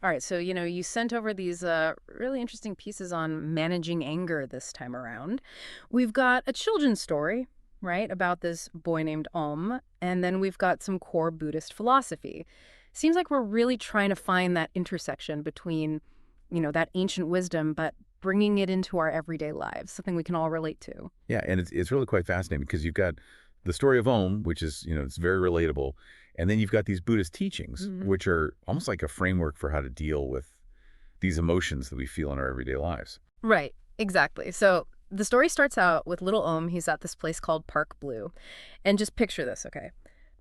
All right, so you sent over these really interesting pieces on managing anger this time around. We've got a children's story, right, about this boy named and then we've got some core Buddhist philosophy. Seems like we're really trying to find that intersection between, that ancient wisdom, but bringing it into our everyday lives, something we can all relate to. Yeah, and it's really quite fascinating because you've got the story of Om, which is, it's very relatable. And then you've got these Buddhist teachings, Hmm. which are almost like a framework for how to deal with these emotions that we feel in our everyday lives. Right, exactly. So the story starts out with little He's at this place called Park Blue. And just picture this, okay?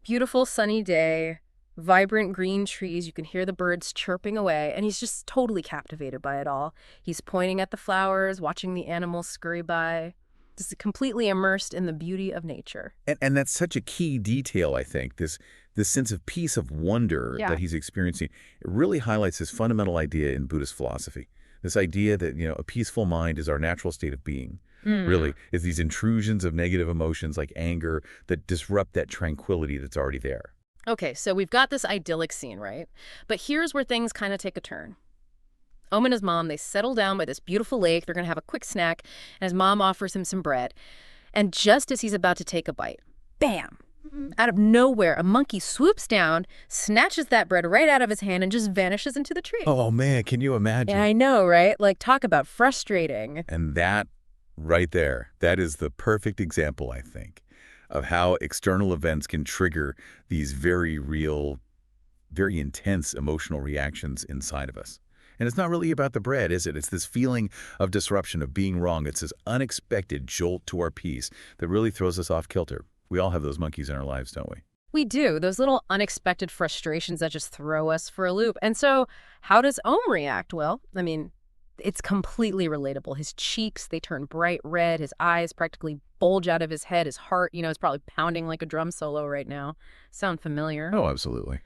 Beautiful sunny day, vibrant green trees. You can hear the birds chirping away, and he's just totally captivated by it all. He's pointing at the flowers, watching the animals scurry by, just completely immersed in the beauty of nature. And that's such a key detail, I think, this sense of peace, of wonder Yeah. that he's experiencing. It really highlights this fundamental idea in Buddhist philosophy. This idea that, a peaceful mind is our natural state of being. Hmm. Really, is these intrusions of negative emotions like anger that disrupt that tranquility that's already there. Okay, so we've got this idyllic scene, right? But here's where things kind of take a turn. And his mom, they settle down by this beautiful lake. They're going to have a quick snack, and his mom offers him some bread. And just as he's about to take a bite, bam! Out of nowhere, a monkey swoops down, snatches that bread right out of his hand, and just vanishes into the tree. Oh man, can you Yeah, imagine? I know, right? Like, talk about frustrating. And that right there, that is the perfect example, I think, of how external events can trigger these very real, very intense emotional reactions inside of us. And it's not really about the bread, is it? It's this feeling of disruption, of being wrong. It's this unexpected jolt to our peace that really throws us off kilter. We all have those monkeys in our lives, don't we? We do, those little unexpected frustrations that just throw us for a loop. And so, how does react? Well, I mean, it's completely relatable. His cheeks, they turn bright red. His eyes practically bulge out of his head. His heart, is probably pounding like a drum solo right now. Sound familiar? Oh, absolutely.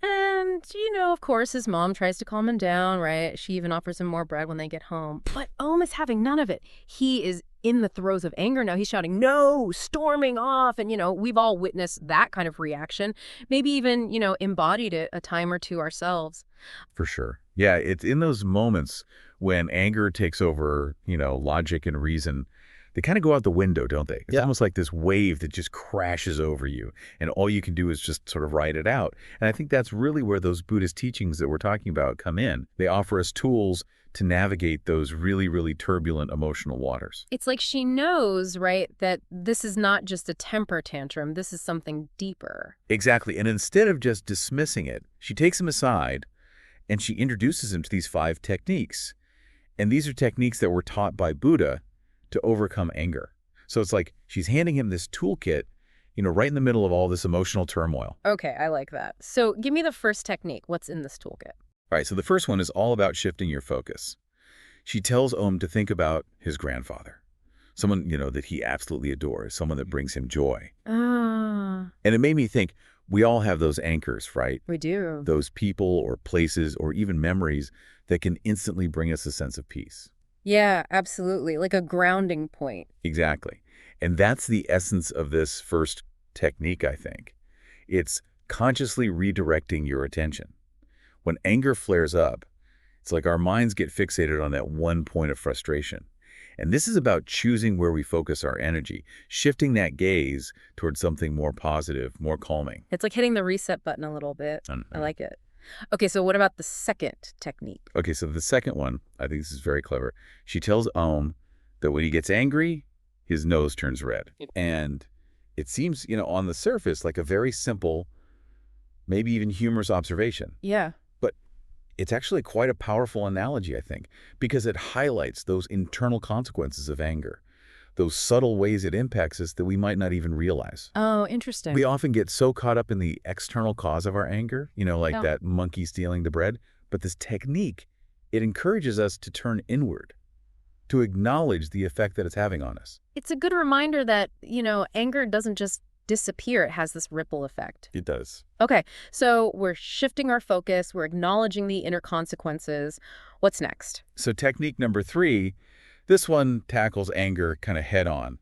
And, of course, his mom tries to calm him down, right? She even offers him more bread when they get home. But Ohm is having none of it. He is in the throes of anger now. He's shouting, no, storming off. And, we've all witnessed that kind of reaction, maybe even, embodied it a time or two ourselves. For sure. Yeah, it's in those moments when anger takes over, logic and reason. They kind of go out the window, don't they? It's almost like this wave that just crashes over you, and all you can do is just sort of ride it out. And I think that's really where those Buddhist teachings that we're talking about come in. They offer us tools to navigate those really, really turbulent emotional waters. It's like she knows, right, that this is not just a temper tantrum. This is something deeper. Exactly. And instead of just dismissing it, she takes him aside and she introduces him to these 5 techniques. And these are techniques that were taught by Buddha to overcome anger. So it's like she's handing him this toolkit, right in the middle of all this emotional turmoil. Okay, I like that. So give me the first technique. What's in this toolkit? All right, so the first one is all about shifting your focus. She tells Om to think about his grandfather, someone, that he absolutely adores, someone that brings him joy. Ah, And it made me think, we all have those anchors, right? we do. Those people or places or even memories that can instantly bring us a sense of peace. Yeah, absolutely. Like a grounding point. Exactly. And that's the essence of this first technique, I think. It's consciously redirecting your attention. When anger flares up, it's like our minds get fixated on that one point of frustration. And this is about choosing where we focus our energy, shifting that gaze towards something more positive, more calming. It's like hitting the reset button a little bit. I Mhm. like it. Okay, so what about the second technique? Okay, so the second one, I think this is very clever. She tells Om that when he gets angry, his nose turns red. And it seems, on the surface, like a very simple, maybe even humorous observation. Yeah. But it's actually quite a powerful analogy, I think, because it highlights those internal consequences of anger, those subtle ways it impacts us that we might not even realize. Oh, interesting. We often get so caught up in the external cause of our anger, like Yeah. that monkey stealing the bread. But this technique, it encourages us to turn inward, to acknowledge the effect that it's having on us. It's a good reminder that, anger doesn't just disappear. It has this ripple effect. It does. Okay, so we're shifting our focus. We're acknowledging the inner consequences. What's next? So technique number 3, this one tackles anger kind of head on.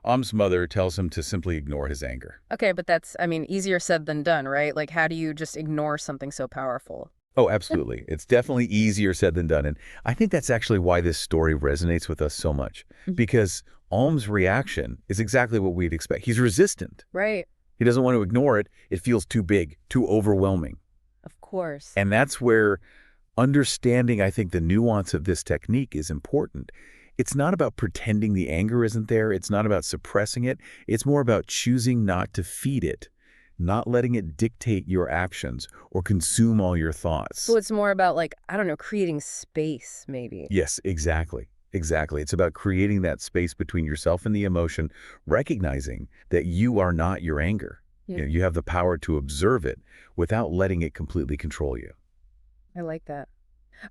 Om's mother tells him to simply ignore his anger. Okay, but that's, easier said than done, right? Like, how do you just ignore something so powerful? Oh, absolutely. It's definitely easier said than done. And I think that's actually why this story resonates with us so much. Mhm. Because Alm's reaction is exactly what we'd expect. He's resistant. Right. He doesn't want to ignore it. It feels too big, too overwhelming. Of course. And that's where understanding, I think, the nuance of this technique is important. It's not about pretending the anger isn't there. It's not about suppressing it. It's more about choosing not to feed it, not letting it dictate your actions or consume all your So thoughts. it's more about like, I don't know, creating space maybe. Yes, exactly. Exactly. It's about creating that space between yourself and the emotion, recognizing that you are not your anger. Yeah, You have the power to observe it without letting it completely control you. I like that.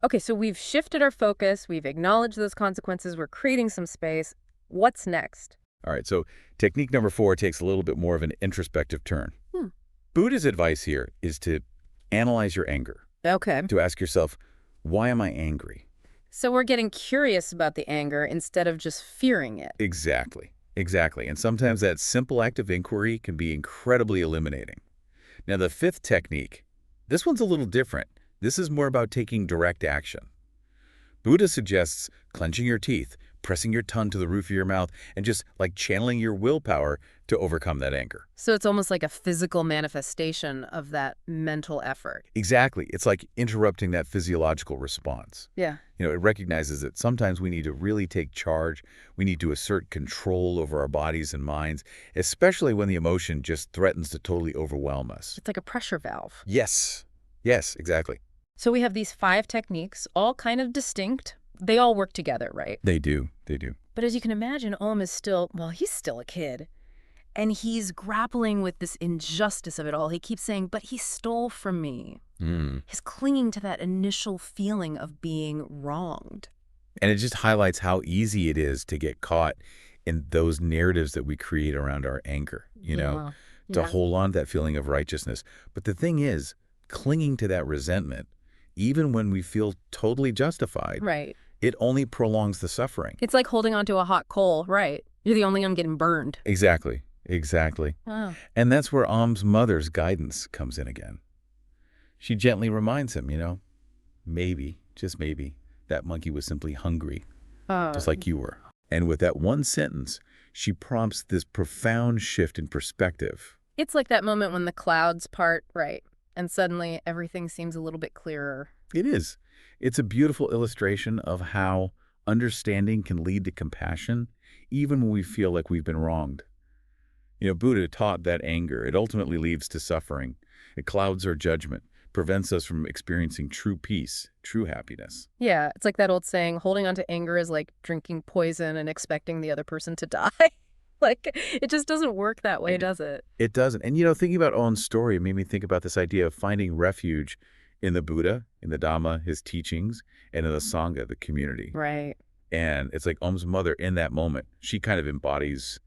Okay, so we've shifted our focus, we've acknowledged those consequences, we're creating some space. What's next? All right, so technique number 4 takes a little bit more of an introspective turn. Hmm. Buddha's advice here is to analyze your anger, Okay. to ask yourself, why am I angry? So we're getting curious about the anger instead of just fearing it. Exactly, exactly. And sometimes that simple act of inquiry can be incredibly illuminating. Now, the 5th technique, this one's a little different. This is more about taking direct action. Buddha suggests clenching your teeth, pressing your tongue to the roof of your mouth, and just like channeling your willpower to overcome that anger. So it's almost like a physical manifestation of that mental effort. Exactly. It's like interrupting that physiological response. Yeah. It recognizes that sometimes we need to really take charge. We need to assert control over our bodies and minds, especially when the emotion just threatens to totally overwhelm us. It's like a pressure valve. Yes. Yes, exactly. So we have these 5 techniques, all kind of distinct. They all work together, right? They do. They do. But as you can imagine, Om is still, well, he's still a kid. And he's grappling with this injustice of it all. He keeps saying, but he stole from me. Mm. He's clinging to that initial feeling of being wronged. And it just highlights how easy it is to get caught in those narratives that we create around our anger, Yeah. to Yeah. hold on to that feeling of righteousness. But the thing is, clinging to that resentment, even when we feel totally justified, Right. it only prolongs the suffering. It's like holding onto a hot coal, right? You're the only one getting burned. Exactly. Exactly. Oh. And that's where Am's mother's guidance comes in again. She gently reminds him, maybe, just maybe, that monkey was simply hungry, just like you were. And with that one sentence, she prompts this profound shift in perspective. It's like that moment when the clouds part, right? And suddenly everything seems a little bit clearer. It is. It's a beautiful illustration of how understanding can lead to compassion, even when we feel like we've been wronged. Buddha taught that anger, it ultimately leads to suffering. It clouds our judgment, prevents us from experiencing true peace, true happiness. Yeah, it's like that old saying, holding on to anger is like drinking poison and expecting the other person to die. Like, it just doesn't work that way, does it? It doesn't. And, thinking about On's story made me think about this idea of finding refuge in the Buddha, in the Dhamma, his teachings, and in the Sangha, the community. Right. And it's like Om's mother in that moment, she kind of embodies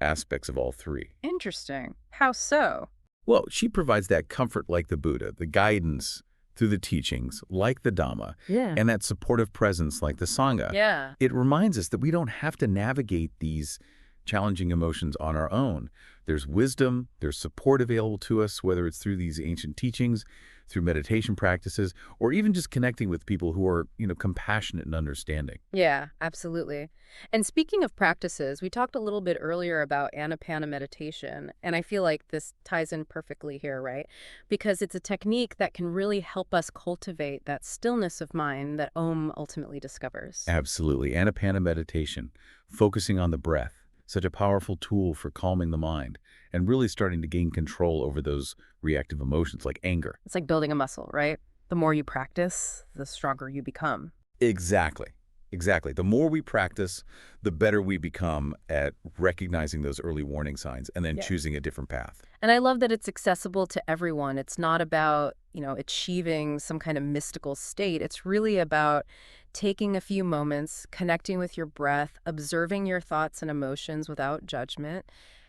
aspects of all three. Interesting. How so? Well, she provides that comfort like the Buddha, the guidance through the teachings like the Dhamma, Yeah. and that supportive presence like the Sangha. Yeah. It reminds us that we don't have to navigate these challenging emotions on our own. There's wisdom, there's support available to us, whether it's through these ancient teachings, through meditation practices, or even just connecting with people who are, compassionate and understanding. Yeah, absolutely. And speaking of practices, we talked a little bit earlier about Anapana meditation, and I feel like this ties in perfectly here, right? Because it's a technique that can really help us cultivate that stillness of mind that Om ultimately discovers. Absolutely. Anapana meditation, focusing on the breath, such a powerful tool for calming the mind and really starting to gain control over those reactive emotions like anger. It's like building a muscle, right? The more you practice, the stronger you become. Exactly. Exactly. The more we practice, the better we become at recognizing those early warning signs and then Yeah. choosing a different path. And I love that it's accessible to everyone. It's not about, achieving some kind of mystical state. It's really about taking a few moments, connecting with your breath, observing your thoughts and emotions without judgment.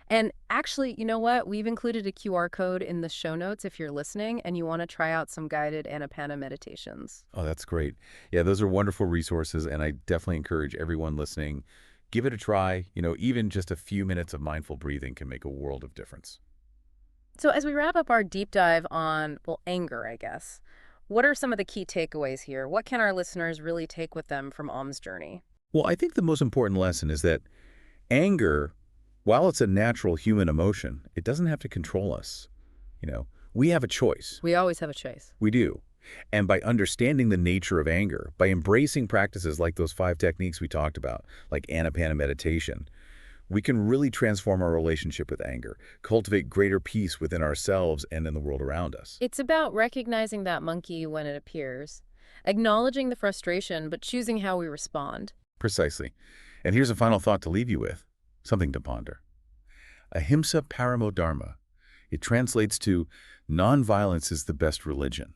And actually, you know what? We've included a QR code in the show notes if you're listening and you want to try out some guided Anapana meditations. Oh, that's great. Yeah, those are wonderful resources, and I definitely encourage everyone listening, give it a try. Even just a few minutes of mindful breathing can make a world of difference. So as we wrap up our deep dive on, well, anger, I guess, What are some of the key takeaways here? What can our listeners really take with them from Om's journey? Well, I think the most important lesson is that anger, while it's a natural human emotion, it doesn't have to control us. We have a choice. We always have a choice. We do. And by understanding the nature of anger, by embracing practices like those 5 techniques we talked about, like Anapana meditation, we can really transform our relationship with anger, cultivate greater peace within ourselves and in the world around us. It's about recognizing that monkey when it appears, acknowledging the frustration, but choosing how we respond. Precisely. And here's a final thought to leave you with, something to ponder. Ahimsa paramo dharma. It translates to nonviolence is the best religion.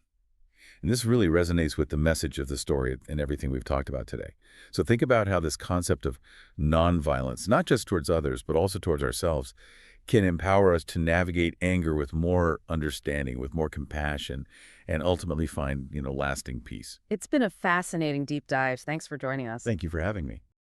And this really resonates with the message of the story and everything we've talked about today. So think about how this concept of nonviolence, not just towards others, but also towards ourselves, can empower us to navigate anger with more understanding, with more compassion, and ultimately find, lasting peace. It's been a fascinating deep dive. Thanks for joining us. Thank you for having me.